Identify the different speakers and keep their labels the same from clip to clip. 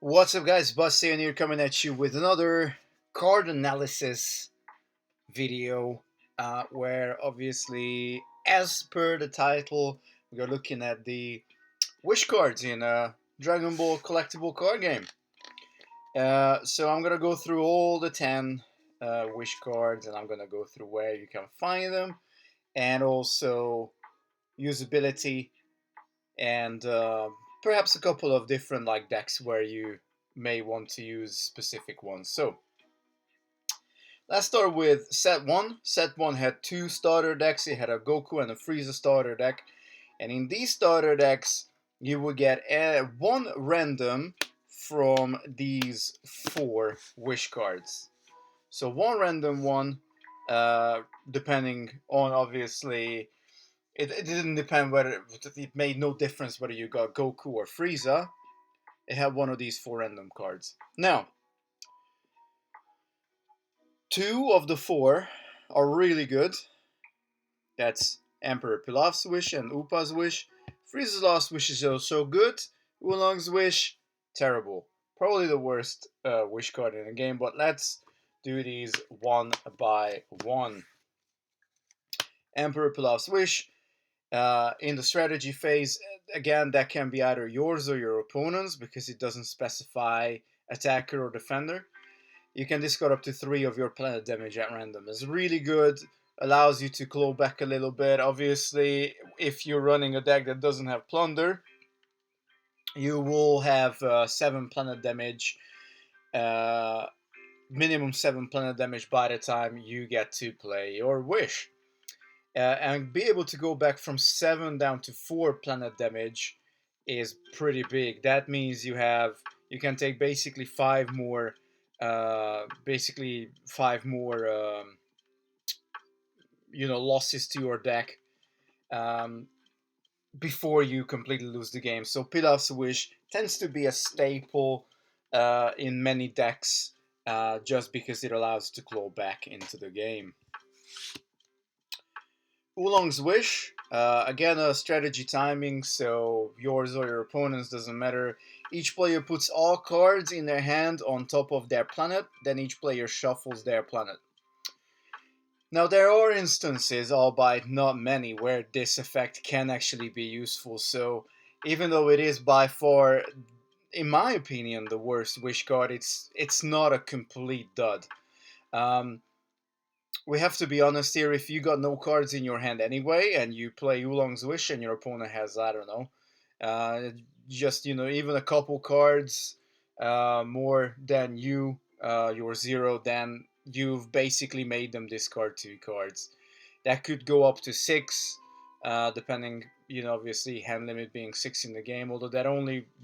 Speaker 1: What's up, guys? Saiyan here, coming at you with another card analysis video, where obviously, as per the title, we are looking at the wish cards in a Dragon Ball collectible card game. So I'm gonna go through all the 10 wish cards, and I'm gonna go through where you can find them, and also usability, and perhaps a couple of different decks where you may want to use specific ones. So let's start with set 1. Set 1 had two starter decks. It had a Goku and a Freeza starter deck. And in these starter decks, you would get one random from these 4 wish cards. So one random one, depending on, obviously, it didn't depend whether it made no difference whether you got Goku or Frieza. It had one of these 4 random cards. Now, 2 of the 4 are really good. That's Emperor Pilaf's Wish and Upas Wish. Frieza's Last Wish is also good. Oolongs Wish, terrible. Probably the worst wish card in the game, but let's do these one by one. Emperor Pilaf's Wish. In the strategy phase, again, that can be either yours or your opponent's because it doesn't specify attacker or defender. You can discard up to 3 of your planet damage at random. It's really good, allows you to claw back a little bit. Obviously, if you're running a deck that doesn't have plunder, you will have 7 planet damage, minimum 7 planet damage by the time you get to play your wish. And be able to go back from 7 down to 4 planet damage is pretty big. That means you can take basically 5 more losses to your deck before you completely lose the game. So Pilaf's Wish tends to be a staple in many decks, just because it allows you to claw back into the game. Oolong's Wish, again a strategy timing, so yours or your opponent's doesn't matter. Each player puts all cards in their hand on top of their planet, then each player shuffles their planet. Now there are instances, albeit not many, where this effect can actually be useful, so even though it is by far, in my opinion, the worst wish card, it's not a complete dud. We have to be honest here. If you got no cards in your hand anyway, and you play Oolong's Wish, and your opponent has, I don't know, just even a couple cards more than your 0, then you've basically made them discard 2 cards. That could go up to 6, depending, obviously hand limit being 6 in the game. Although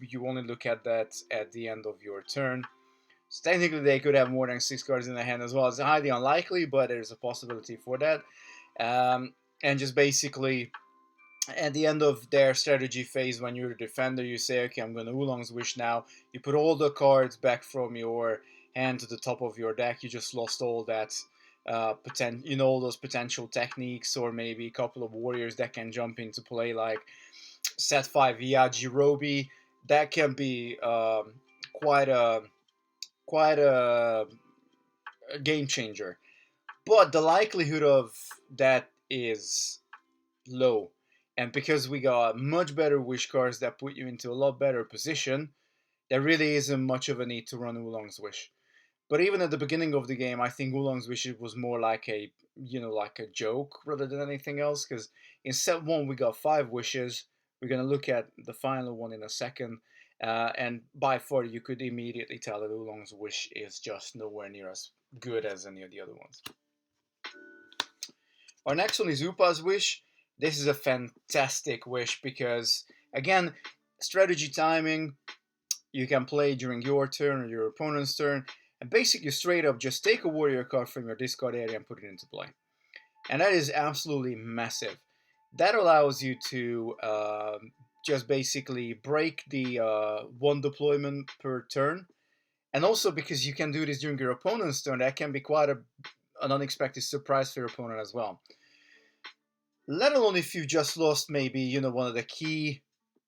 Speaker 1: you only look at that at the end of your turn. So technically, they could have more than 6 cards in their hand as well. It's highly unlikely, but there's a possibility for that. And just basically, at the end of their strategy phase, when you're a defender, you say, okay, I'm going to Oolong's Wish now. You put all the cards back from your hand to the top of your deck. You just lost all that all those potential techniques, or maybe a couple of warriors that can jump into play, like set 5 Yajirobe. That can be quite a game changer. But the likelihood of that is low. And because we got much better wish cards that put you into a lot better position, there really isn't much of a need to run Oolong's Wish. But even at the beginning of the game, I think Oolong's Wish was more like a joke rather than anything else. Because in set 1 we got 5 wishes. We're gonna look at the final one in a second, and by far you could immediately tell that Oolong's Wish is just nowhere near as good as any of the other ones. Our next one is Upas Wish. This is a fantastic wish because, again, strategy timing. You can play during your turn or your opponent's turn, and basically straight up just take a warrior card from your discard area and put it into play. And that is absolutely massive. That allows you to just basically break the 1 deployment per turn. And also, because you can do this during your opponent's turn, that can be quite an unexpected surprise for your opponent as well. Let alone if you just lost maybe, one of the key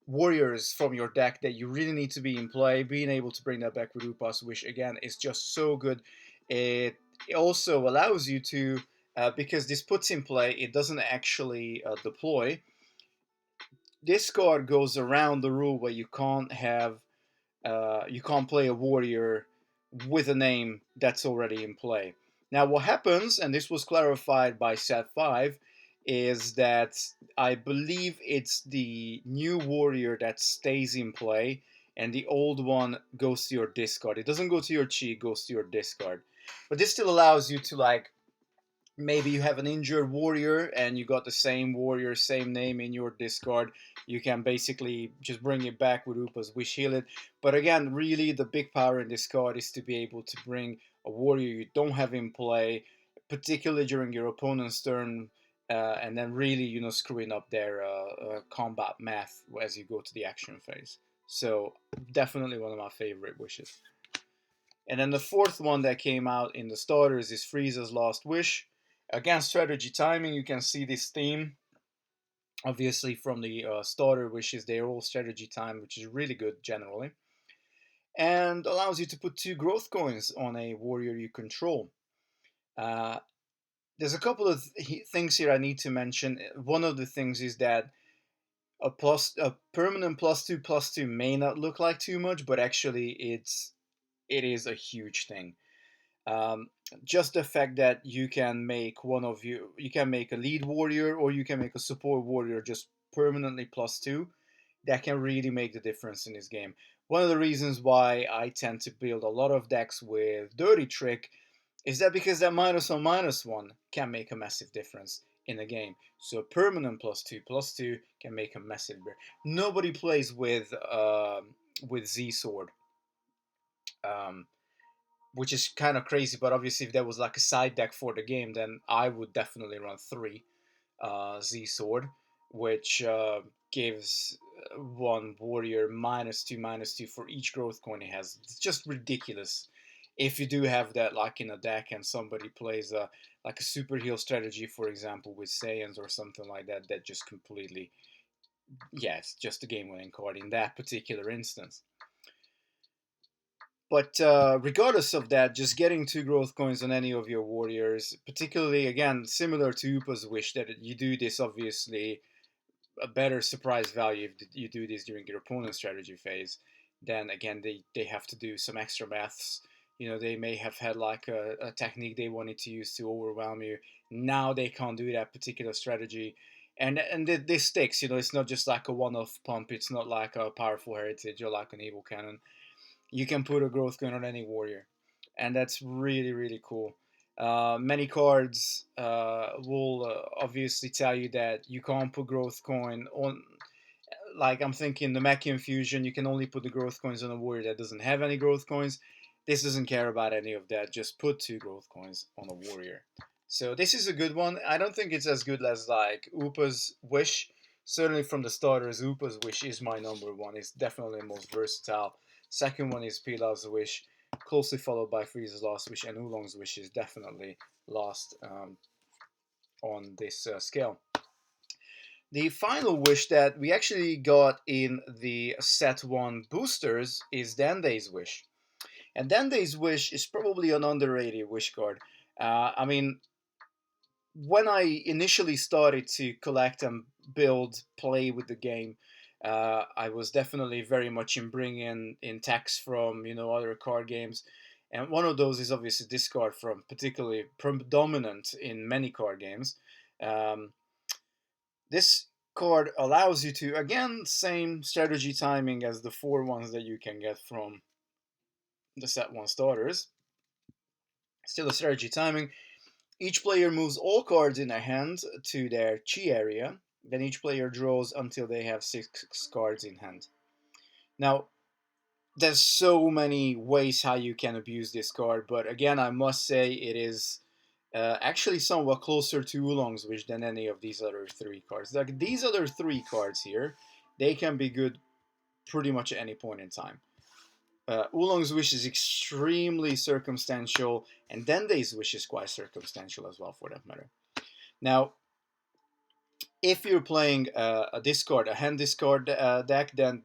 Speaker 1: warriors from your deck that you really need to be in play. Being able to bring that back with Upas Wish again is just so good. It also allows you to, because this puts in play, it doesn't actually deploy. This card goes around the rule where you can't play a warrior with a name that's already in play. Now, what happens, and this was clarified by Set 5, is that I believe it's the new warrior that stays in play, and the old one goes to your discard. It doesn't go to your chi, it goes to your discard. But this still allows you to, like, maybe you have an injured warrior and you got the same warrior, same name in your discard. You can basically just bring it back with Upas Wish, heal it. But again, really the big power in this card is to be able to bring a warrior you don't have in play, particularly during your opponent's turn, and then really, screwing up their combat math as you go to the action phase. So definitely one of my favorite wishes. And then the fourth one that came out in the starters is Freeza's Last Wish. Again, strategy timing, you can see this theme. Obviously, from the starter wishes, they're all strategy time, which is really good generally. And allows you to put 2 growth coins on a warrior you control. There's a couple of things here I need to mention. One of the things is that a permanent +2/+2 may not look like too much, but actually it is a huge thing. Just the fact that you can make you can make a lead warrior or you can make a support warrior just permanently +2, that can really make the difference in this game. One of the reasons why I tend to build a lot of decks with Dirty Trick is that because that -1/-1 can make a massive difference in a game. So permanent +2/+2 can make a massive difference. Nobody plays with Z Sword. Which is kind of crazy, but obviously if there was like a side deck for the game, then I would definitely run 3 Z Sword, which gives one warrior -2/-2 for each growth coin it has. It's just ridiculous. If you do have that like in a deck and somebody plays like a super heal strategy, for example, with Saiyans or something like that, that just completely, it's just a game-winning card in that particular instance. But regardless of that, just getting 2 growth coins on any of your warriors, particularly, again, similar to Upas Wish, that you do this, obviously, a better surprise value if you do this during your opponent's strategy phase, then, again, they have to do some extra maths. They may have had like a technique they wanted to use to overwhelm you. Now they can't do that particular strategy. And this sticks, it's not just like a one-off pump. It's not like a powerful heritage or like an evil cannon. You can put a growth coin on any warrior, and that's really, really cool. Many cards will obviously tell you that you can't put growth coin on. Like, I'm thinking the Mech Infusion, you can only put the growth coins on a warrior that doesn't have any growth coins. This doesn't care about any of that. Just put 2 growth coins on a warrior. So this is a good one. I don't think it's as good as like Upas Wish. Certainly from the starters, Upas Wish is my number one. It's definitely the most versatile. Second one is Pilaf's Wish, closely followed by Freeza's Last Wish, and Oolong's Wish is definitely last on this scale. The final wish that we actually got in the set 1 boosters is Denday's Wish. And Denday's Wish is probably an underrated wish card. I mean, when I initially started to collect and build, play with the game, I was definitely very much in bringing in text from other card games, and one of those is obviously this card, from particularly predominant in many card games. This card allows you to, again, same strategy timing as the 4 ones that you can get from the set 1 starters. Still a strategy timing. Each player moves all cards in their hand to their chi area. Then each player draws until they have 6 cards in hand. Now, there's so many ways how you can abuse this card, but again, I must say it is actually somewhat closer to Oolong's Wish than any of these other 3 cards. Like, these other 3 cards here, they can be good pretty much at any point in time. Oolong's Wish is extremely circumstantial, and Denday's Wish is quite circumstantial as well, for that matter. Now, If you're playing a hand discard deck, then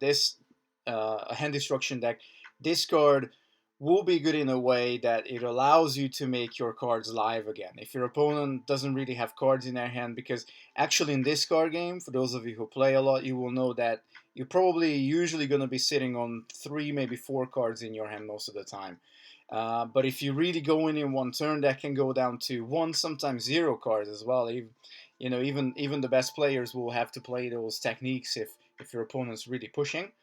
Speaker 1: a hand destruction deck, discard will be good in a way that it allows you to make your cards live again. If your opponent doesn't really have cards in their hand, because actually in this card game, for those of you who play a lot, you will know that you're probably usually going to be sitting on 3, maybe 4 cards in your hand most of the time. But if you really go in one turn, that can go down to 1, sometimes 0 cards as well. Even the best players will have to play those techniques if your opponent's really pushing.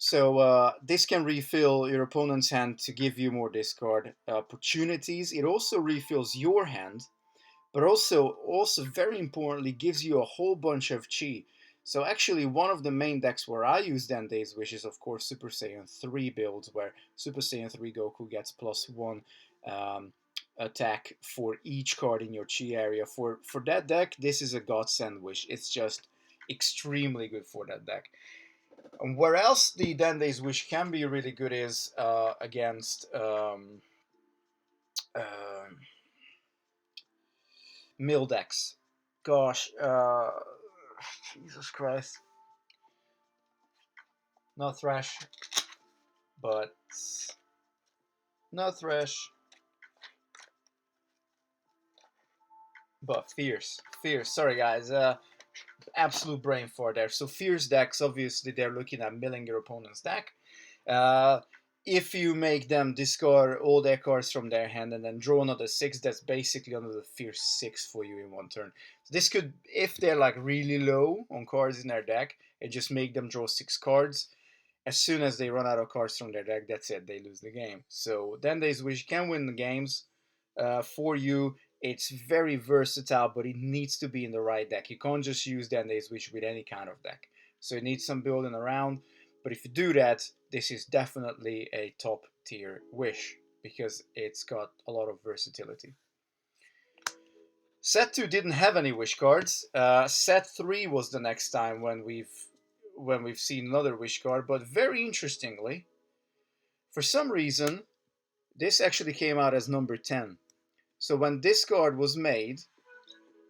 Speaker 1: So this can refill your opponent's hand to give you more discard opportunities. It also refills your hand, but also very importantly gives you a whole bunch of chi. So actually one of the main decks where I use Denday's Wish is of course Super Saiyan 3 builds, where Super Saiyan 3 Goku gets +1 attack for each card in your chi area. For that deck, this is a godsend wish. It's just extremely good for that deck. And where else the Denday's Wish can be really good is against mill decks. Gosh, Jesus Christ. Not Thresh, but not Thresh, but Fierce. Fierce. Sorry, guys. Absolute brain fart there. So Fierce decks, obviously, they're looking at milling your opponent's deck. If you make them discard all their cards from their hand and then draw another 6, that's basically another Fierce 6 for you in one turn. So this could, if they're like really low on cards in their deck, and just make them draw 6 cards. As soon as they run out of cards from their deck, that's it, they lose the game. So Denday's Wish can win the games for you. It's very versatile, but it needs to be in the right deck. You can't just use Denday's Wish with any kind of deck. So it needs some building around. But if you do that, this is definitely a top tier wish because it's got a lot of versatility. Set 2 didn't have any wish cards. Set 3 was the next time when we've seen another wish card, but very interestingly, for some reason, this actually came out as number 10. So when this card was made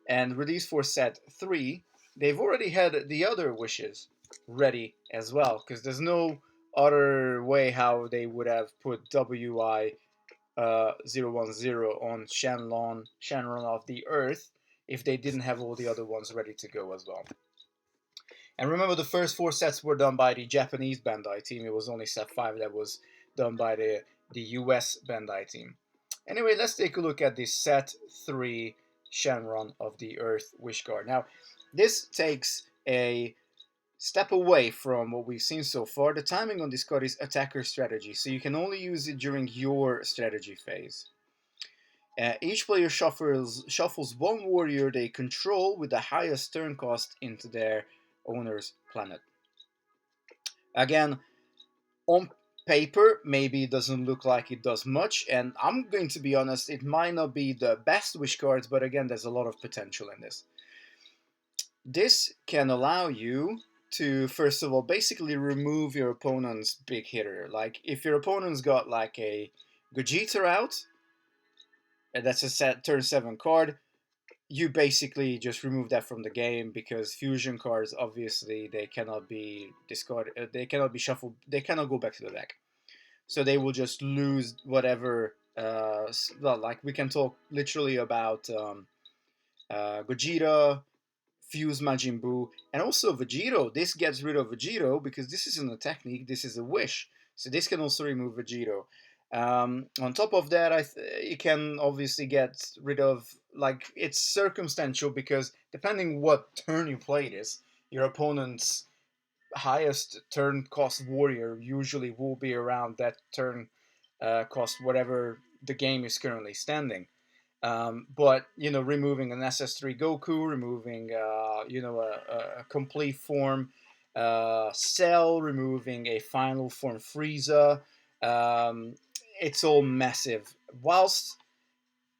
Speaker 1: and released for set 3, they've already had the other wishes ready as well, because there's no other way how they would have put WI 010 on Shenron of the Earth if they didn't have all the other ones ready to go as well. And remember, the first 4 sets were done by the Japanese Bandai team. It was only set 5 that was done by the US Bandai team. Anyway, let's take a look at the set 3 Shenron of the Earth wish card. Now, this takes a step away from what we've seen so far. The timing on this card is attacker strategy, so you can only use it during your strategy phase. Each player shuffles one warrior they control with the highest turn cost into their owner's planet. Again, on paper, maybe it doesn't look like it does much, and I'm going to be honest, it might not be the best wish cards, but again, there's a lot of potential in this. This can allow you to, first of all, basically remove your opponent's big hitter. Like, if your opponent's got like a Gogeta out, and that's a turn 7 card, you basically just remove that from the game, because fusion cards, obviously, they cannot be discarded, they cannot be shuffled, they cannot go back to the deck. So they will just lose whatever, well, like we can talk literally about Gogeta, Fuse Majin Buu, and also Vegito. This gets rid of Vegito because this isn't a technique, this is a wish. So this can also remove Vegito. On top of that, you can obviously get rid of, like, it's circumstantial because depending what turn you play this, your opponent's highest turn cost warrior usually will be around that turn cost, whatever the game is currently standing. But removing an SS3 Goku, removing a complete form Cell, removing a final form Frieza, it's all massive. Whilst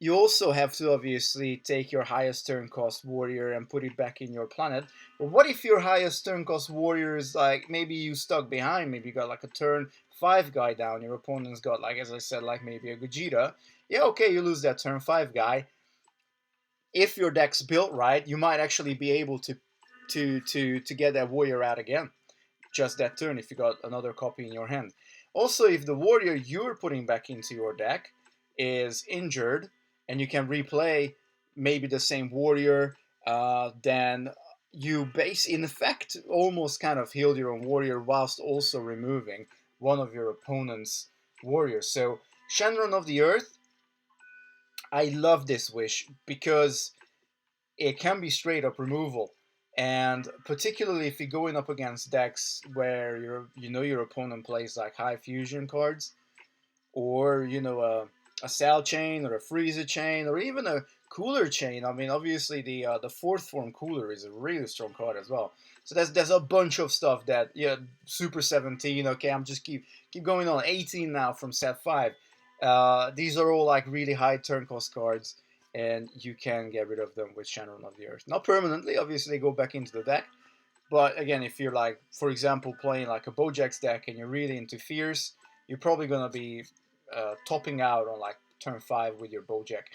Speaker 1: you also have to obviously take your highest turn cost warrior and put it back in your planet. But what if your highest turn cost warrior is like, maybe you stuck behind, maybe you got like a turn 5 guy down, your opponent's got, like, as I said, like maybe a Gogeta. Yeah, okay, you lose that turn 5 guy. if your deck's built right, you might actually be able to get that warrior out again just that turn if you got another copy in your hand. Also, if the warrior you're putting back into your deck is injured and you can replay maybe the same warrior, then you base in effect almost kind of healed your own warrior whilst also removing one of your opponent's warriors. So Shenron of the Earth, I love this wish because it can be straight up removal. And particularly if you're going up against decks where your opponent plays like high fusion cards, or a cell chain or a freezer chain or even a cooler chain. I mean, obviously the fourth form cooler is a really strong card as well. So there's a bunch of stuff that Super 17. Okay, I'm just keep going on 18 now from set 5. These are all like really high turn cost cards, and you can get rid of them with Shenron of the Earth. Not permanently, obviously, they go back into the deck. But again, if you're like, for example, playing like a Bojack's deck and you're really into Fierce, you're probably gonna be topping out on like turn 5 with your Bojack.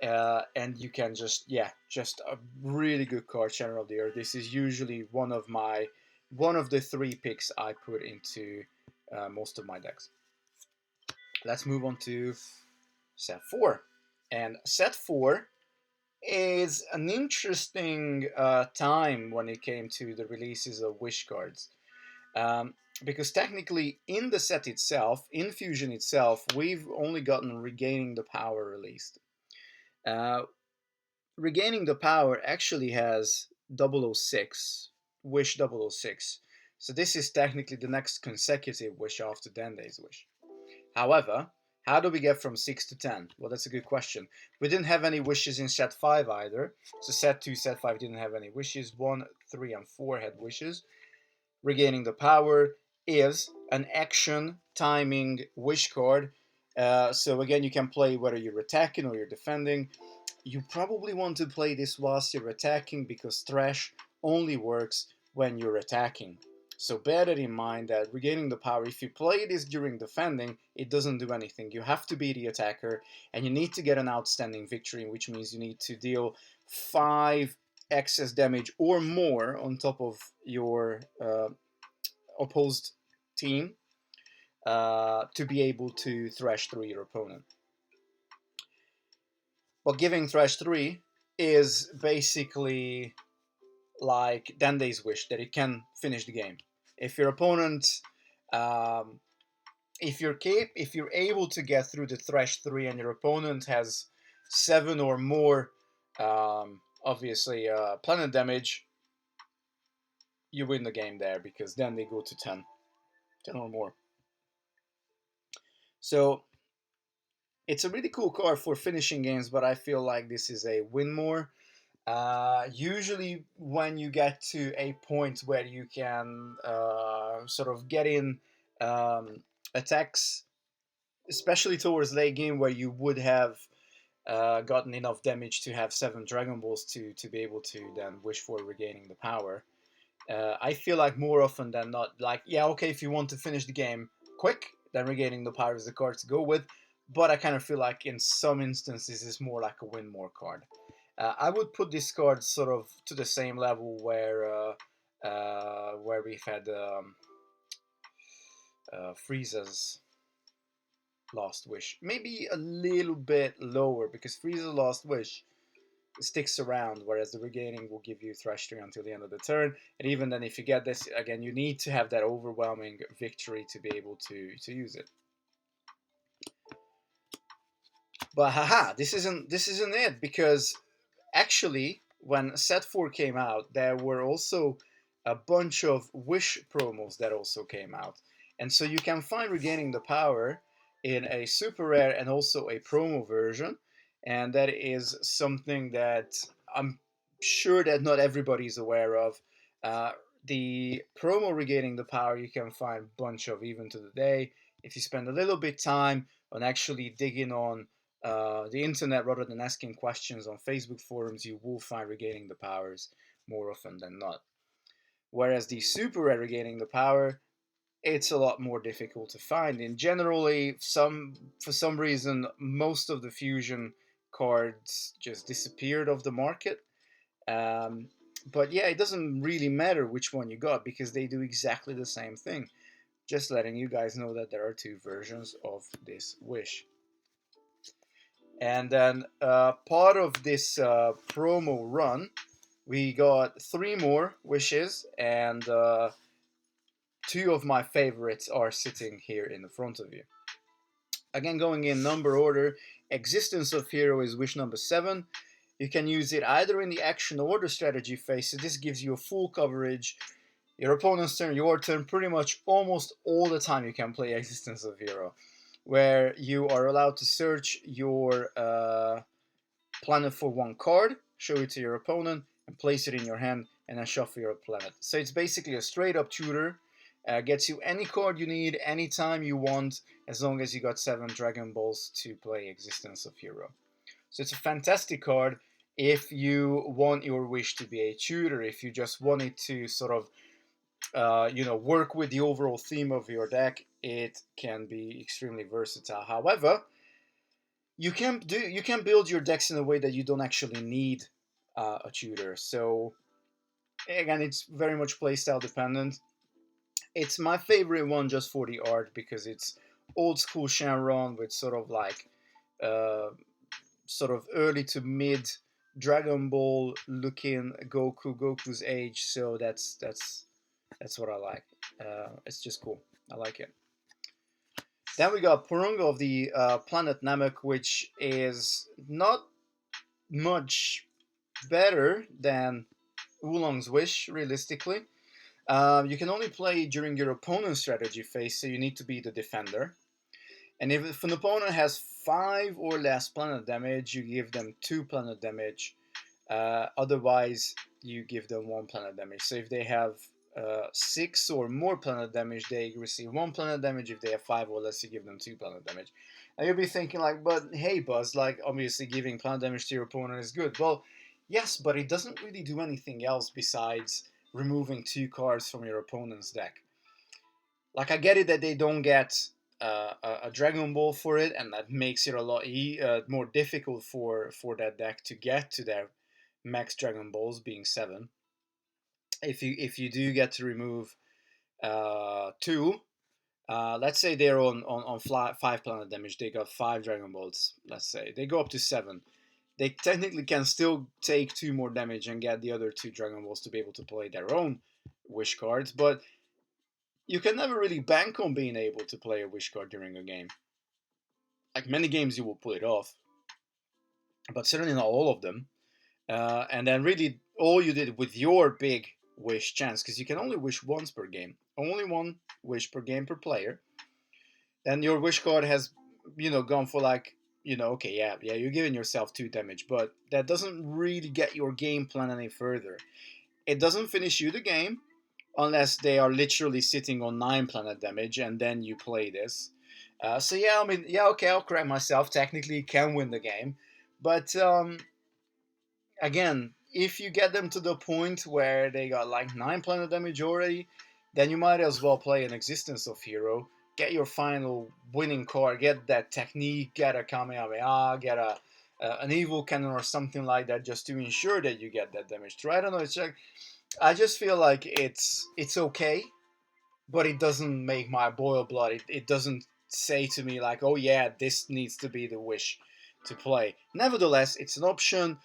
Speaker 1: And you can just a really good card, Channel of the Earth. This is usually one of the 3 picks I put into most of my decks. Let's move on to set 4. And set 4 is an interesting time when it came to the releases of Wish cards. Because technically in the set itself, in Fusion itself, we've only gotten Regaining the Power released. Regaining the Power actually has 006, Wish 006. So this is technically the next consecutive wish after Denday's Wish. However, how do we get from 6 to 10? Well, that's a good question. We didn't have any wishes in set 5 either. So set 2, set 5 didn't have any wishes. 1, 3, and 4 had wishes. Regaining the Power is an action timing wish card. So again, you can play whether you're attacking or you're defending. You probably want to play this whilst you're attacking because Thresh only works when you're attacking. So bear that in mind that Regaining the Power, if you play this during defending, it doesn't do anything. You have to be the attacker and you need to get an outstanding victory, which means you need to deal 5 excess damage or more on top of your opposed team to be able to thrash through your opponent. But giving thrash 3 is basically like Denday's Wish, that it can finish the game. If your opponent, if you're able to get through the thrash 3 and your opponent has 7 or more, obviously planet damage, you win the game there because then they go to 10 or more. So it's a really cool card for finishing games, but I feel like this is a win more. Usually when you get to a point where you can sort of get in attacks, especially towards late game where you would have gotten enough damage to have 7 Dragon Balls to be able to then wish for Regaining the Power. I feel like more often than not, like, yeah, okay, if you want to finish the game quick, then Regaining the Power is the card to go with. But I kind of feel like in some instances it's more like a win more card. I would put this card sort of to the same level where we've had Frieza's Last Wish. Maybe a little bit lower because Frieza's Last Wish sticks around, whereas the Regaining will give you Thrash 3 until the end of the turn. And even then, if you get this, again, you need to have that overwhelming victory to be able to use it. But haha, this isn't it, because actually, when set 4 came out, there were also a bunch of Wish promos that also came out. And so you can find Regaining the Power in a super rare and also a promo version. And that is something that I'm sure that not everybody is aware of. The promo Regaining the Power you can find a bunch of even to the day. If you spend a little bit time on actually digging on the internet rather than asking questions on Facebook forums, you will find Regaining the Powers more often than not. Whereas the super rare Regaining the Power, it's a lot more difficult to find. And generally, for some reason, most of the fusion cards just disappeared off the market. Um, but yeah, it doesn't really matter which one you got because they do exactly the same thing. Just letting you guys know that there are two versions of this wish. And then part of this promo run, we got 3 more wishes, and two of my favorites are sitting here in the front of you. Again, going in number order, Existence of Hero is wish number 7. You can use it either in the action or the strategy phase, so this gives you a full coverage. Your opponent's turn, your turn, pretty much almost all the time you can play Existence of Hero, where you are allowed to search your planet for 1 card, show it to your opponent, and place it in your hand, and then shuffle your planet. So it's basically a straight up tutor. Gets you any card you need, anytime you want, as long as you got 7 Dragon Balls to play Existence of Hero. So it's a fantastic card if you want your wish to be a tutor, if you just want it to sort of work with the overall theme of your deck. It can be extremely versatile. However, you can build your decks in a way that you don't actually need a tutor. So again, it's very much playstyle dependent. It's my favorite one just for the art because it's old school Shenron with sort of like sort of early to mid Dragon Ball looking Goku's age. So that's what I like. It's just cool. I like it. Then we got Purungo of the planet Namek, which is not much better than Oolong's Wish, realistically. You can only play during your opponent's strategy phase, so you need to be the defender. And if an opponent has 5 or less planet damage, you give them 2 planet damage. Otherwise, you give them 1 planet damage. So if they have 6 or more planet damage, they receive 1 planet damage. If they have 5 or less, you give them 2 planet damage. And you'll be thinking like, but hey Buzz, like obviously giving planet damage to your opponent is good. Well, yes, but it doesn't really do anything else besides removing 2 cards from your opponent's deck. Like, I get it that they don't get a Dragon Ball for it, and that makes it a lot more difficult for that deck to get to their max Dragon Balls, being 7. If you do get to remove 2, let's say they're on 5 planet damage, they got 5 Dragon Balls. Let's say they go up to 7. They technically can still take 2 more damage and get the other 2 Dragon Balls to be able to play their own wish cards, but you can never really bank on being able to play a wish card during a game. Like, many games you will pull it off, but certainly not all of them. And then really all you did with your big wish chance, because you can only wish once per game, only 1 wish per game per player, then your wish card has gone for like, okay, yeah, you're giving yourself 2 damage, but that doesn't really get your game plan any further. It doesn't finish you the game unless they are literally sitting on 9 planet damage, and then you play this. So yeah, I mean, yeah, okay, I'll correct myself. Technically, you can win the game, but again, if you get them to the point where they got like 9 planet damage already, then you might as well play an Existence of Hero, get your final winning card, get that technique, get a Kamehameha, get an evil cannon or something like that, just to ensure that you get that damage through. I don't know. It's like, I just feel like it's okay, but it doesn't make my boil blood. It doesn't say to me like, oh yeah, this needs to be the wish to play. Nevertheless, it's an option.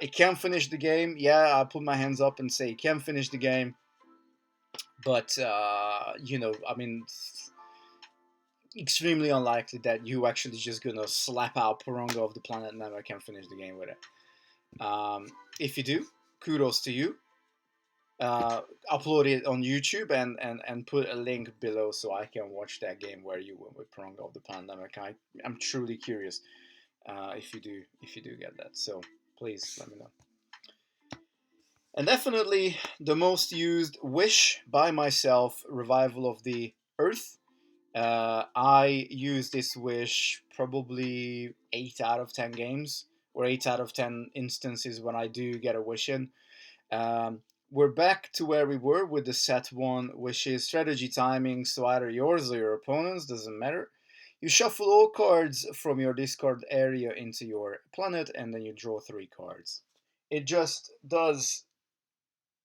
Speaker 1: It can finish the game. Yeah, I'll put my hands up and say it can finish the game. But, I mean, extremely unlikely that you actually just gonna slap out Purungo of the planet and never can finish the game with it. If you do, kudos to you. Upload it on YouTube and put a link below so I can watch that game where you went with Purungo of the Pandemic. I'm truly curious if you do get that. So please let me know. And definitely the most used wish by myself, Revival of the Earth. I use this wish probably 8 out of 10 games, or 8 out of 10 instances when I do get a wish in. We're back to where we were with the set 1, which is strategy timing, so either yours or your opponent's, doesn't matter. You shuffle all cards from your discard area into your planet, and then you draw 3 cards. It just does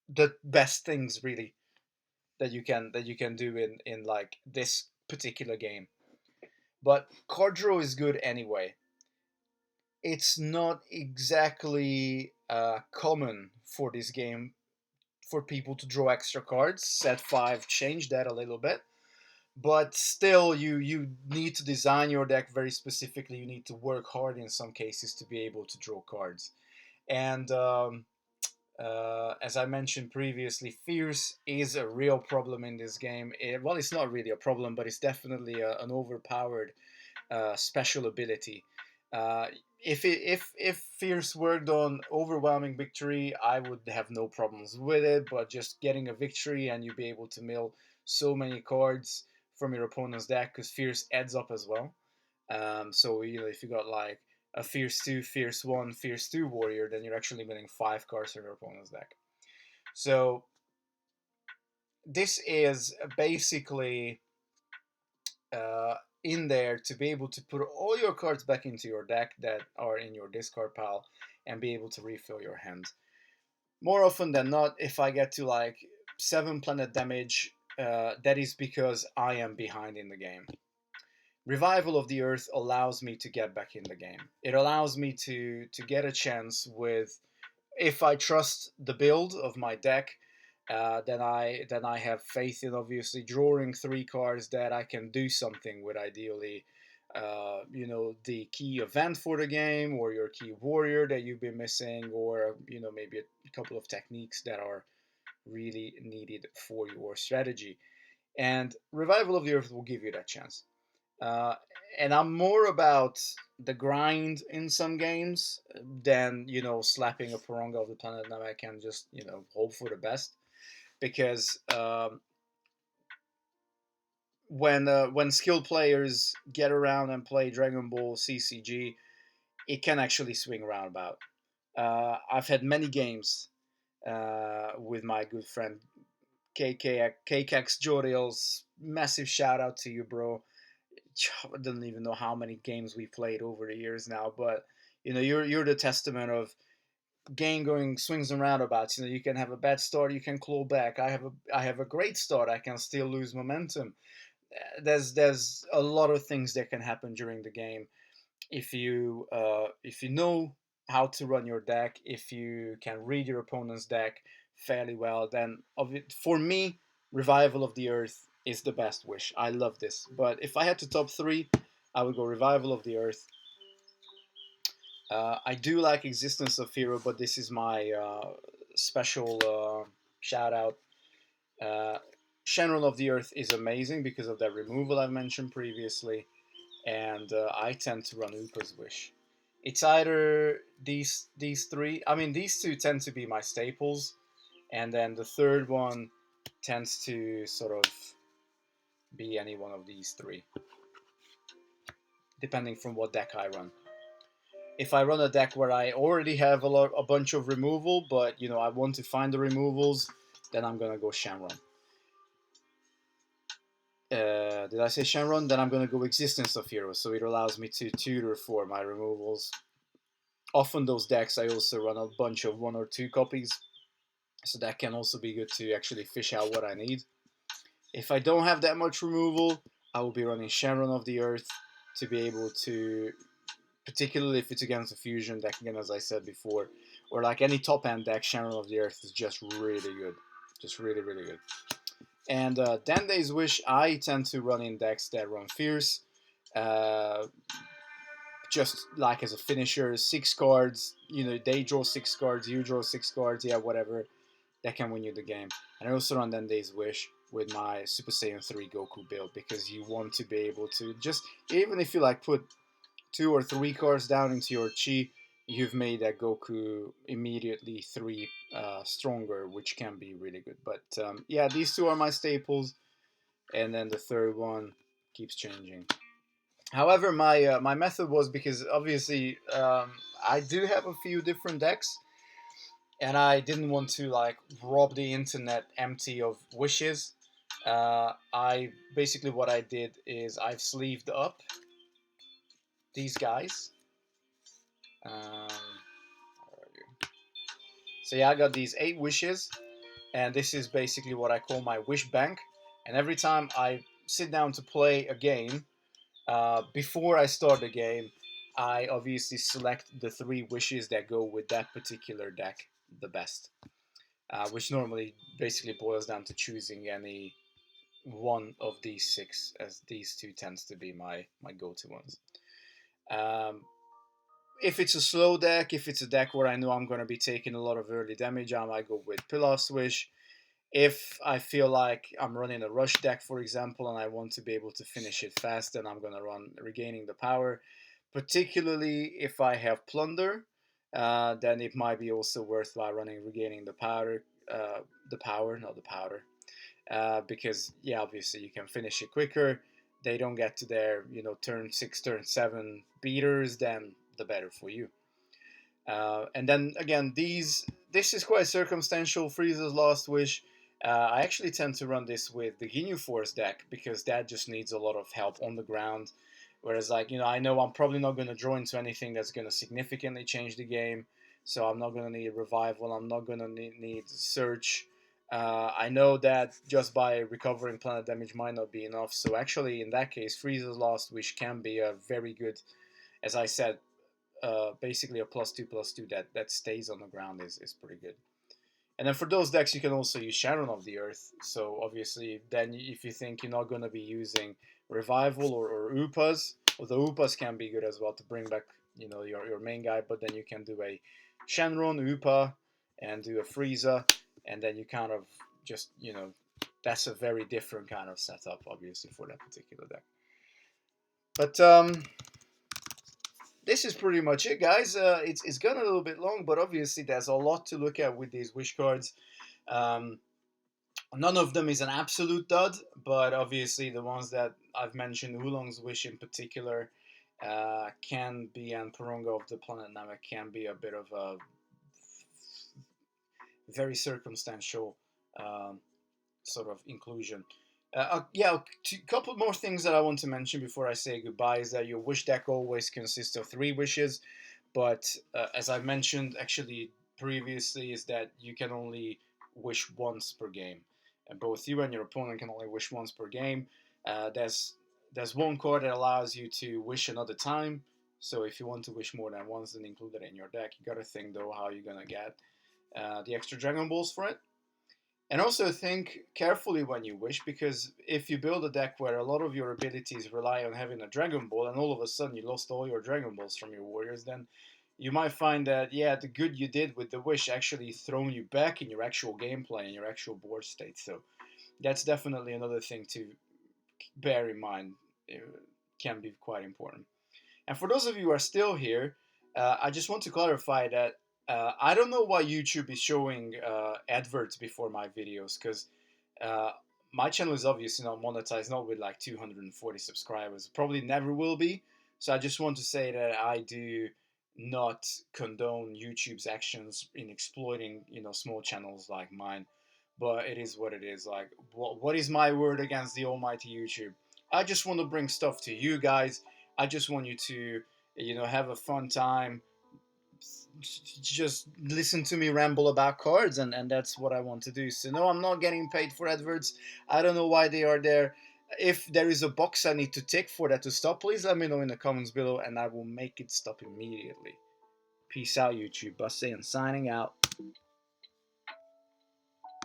Speaker 1: the best things really that you can do in like this particular game. But card draw is good anyway. It's not exactly common for this game for people to draw extra cards. Set 5 changed that a little bit, but still you need to design your deck very specifically. You need to work hard in some cases to be able to draw cards. And as I mentioned previously, Fierce is a real problem in this game. Well, it's not really a problem, but it's definitely an overpowered special ability. Uh, if Fierce worked on overwhelming victory, I would have no problems with it. But just getting a victory and you be able to mill so many cards from your opponent's deck, because Fierce adds up as well. So if you got like a Fierce 2, Fierce 1, Fierce 2 warrior, then you're actually winning 5 cards from your opponent's deck. So this is basically in there to be able to put all your cards back into your deck that are in your discard pile and be able to refill your hand. More often than not, if I get to like 7 planet damage, that is because I am behind in the game. Revival of the Earth allows me to get back in the game. It allows me to get a chance with, if I trust the build of my deck, then I have faith in obviously drawing 3 cards that I can do something with. Ideally, the key event for the game, or your key warrior that you've been missing, or maybe a couple of techniques that are really needed for your strategy. And Revival of the Earth will give you that chance. Uh, and I'm more about the grind in some games than slapping a Purungo of the planet Namek and just hope for the best. Because when skilled players get around and play Dragon Ball CCG, it can actually swing roundabout. I've had many games with my good friend KKX Joriels. Massive shout out to you, bro. I don't even know how many games we played over the years now, but you're the testament of game going swings and roundabouts. You can have a bad start, you can claw back. I have a great start, I can still lose momentum. There's a lot of things that can happen during the game if you know how to run your deck, if you can read your opponent's deck fairly well. Then for me, Revival of the Earth is the best wish. I love this. But if I had to top 3, I would go Revival of the Earth. I do like Existence of Hero, but this is my special shout out. Uh, Shenron of the Earth is amazing because of that removal I mentioned previously, and I tend to run Upas Wish. It's either these 3. I mean, these 2 tend to be my staples, and then the third one tends to sort of be any one of these 3, depending from what deck I run. If I run a deck where I already have a bunch of removal, but I want to find the removals, then I'm gonna go Shenron. Did I say Shenron? Then I'm gonna go Existence of Heroes, so it allows me to tutor for my removals. Often those decks I also run a bunch of 1 or 2 copies, so that can also be good to actually fish out what I need. If I don't have that much removal, I will be running Shenron of the Earth to be able to, particularly if it's against a fusion deck, again as I said before, or like any top end deck, Shenron of the Earth is just really good. Just really, really good. And Denday's Wish, I tend to run in decks that run Fierce. Just like as a finisher, 6 cards, they draw 6 cards, you draw 6 cards, yeah, whatever. That can win you the game. And I also run Denday's Wish with my Super Saiyan 3 Goku build, because you want to be able to just, even if you like put 2 or 3 cards down into your chi, you've made that Goku immediately 3 stronger, which can be really good. But yeah, these 2 are my staples, and then the third one keeps changing. However, my method was, because obviously I do have a few different decks, and I didn't want to like rob the internet empty of wishes. I basically, what I did is I've sleeved up these guys. Um, so yeah, I got these 8 wishes, and this is basically what I call my wish bank. And every time I sit down to play a game, before I start the game, I obviously select the 3 wishes that go with that particular deck the best, which normally basically boils down to choosing any one of these 6, as these 2 tends to be my go-to ones. Um, if it's a slow deck, if it's a deck where I know I'm going to be taking a lot of early damage, I might go with Upas Wish. If I feel like I'm running a rush deck, for example, and I want to be able to finish it fast, then I'm going to run Regaining the Power. Particularly if I have Plunder, then it might be also worthwhile running Regaining the Power, not the Powder. Because, yeah, obviously you can finish it quicker. They don't get to their, turn 6, turn 7 beaters, then the better for you. And then again, this is quite circumstantial. Freeza's Last Wish. I actually tend to run this with the Ginyu Force deck because that just needs a lot of help on the ground. Whereas, I know I'm probably not going to draw into anything that's going to significantly change the game. So I'm not going to need Revival. I'm not going to need Search. I know that just by recovering planet damage might not be enough. So actually, in that case, Freeza's Last Wish can be a very good, as I said, basically a +2/+2 that stays on the ground is pretty good. And then for those decks, you can also use Shenron of the Earth. So obviously, then if you think you're not going to be using Revival or Upas, although Upas can be good as well to bring back your main guy, but then you can do a Shenron Upa and do a Freeza, and then you kind of just that's a very different kind of setup, obviously, for that particular deck. But this is pretty much it, guys. It's gone a little bit long, but obviously there's a lot to look at with these wish cards. None of them is an absolute dud, but obviously the ones that I've mentioned, Oolongs Wish in particular, can be, and Purungo of the Planet Namek can be a bit of a very circumstantial sort of inclusion. Yeah, a couple more things that I want to mention before I say goodbye is that your wish deck always consists of 3 wishes, but as I mentioned actually previously, is that you can only wish once per game, and both you and your opponent can only wish once per game. There's one card that allows you to wish another time, so if you want to wish more than once, then include it in your deck. You gotta think though how you're gonna get the extra Dragon Balls for it. And also think carefully when you wish, because if you build a deck where a lot of your abilities rely on having a Dragon Ball, and all of a sudden you lost all your Dragon Balls from your warriors, then you might find that, yeah, the good you did with the wish actually thrown you back in your actual gameplay and your actual board state. So that's definitely another thing to bear in mind. It can be quite important. And for those of you who are still here, I just want to clarify that I don't know why YouTube is showing adverts before my videos, because uh, my channel is obviously not monetized, not with like 240 subscribers. Probably never will be. So I just want to say that I do not condone YouTube's actions in exploiting, small channels like mine. But it is what it is. Like, what is my word against the almighty YouTube? I just want to bring stuff to you guys. I just want you to, have a fun time. Just listen to me ramble about cards, and that's what I want to do. So no, I'm not getting paid for adverts. I don't know why they are there. If there is a box I need to tick for that to stop, please let me know in the comments below, and I will make it stop immediately. Peace out, YouTube. Saiyan signing out.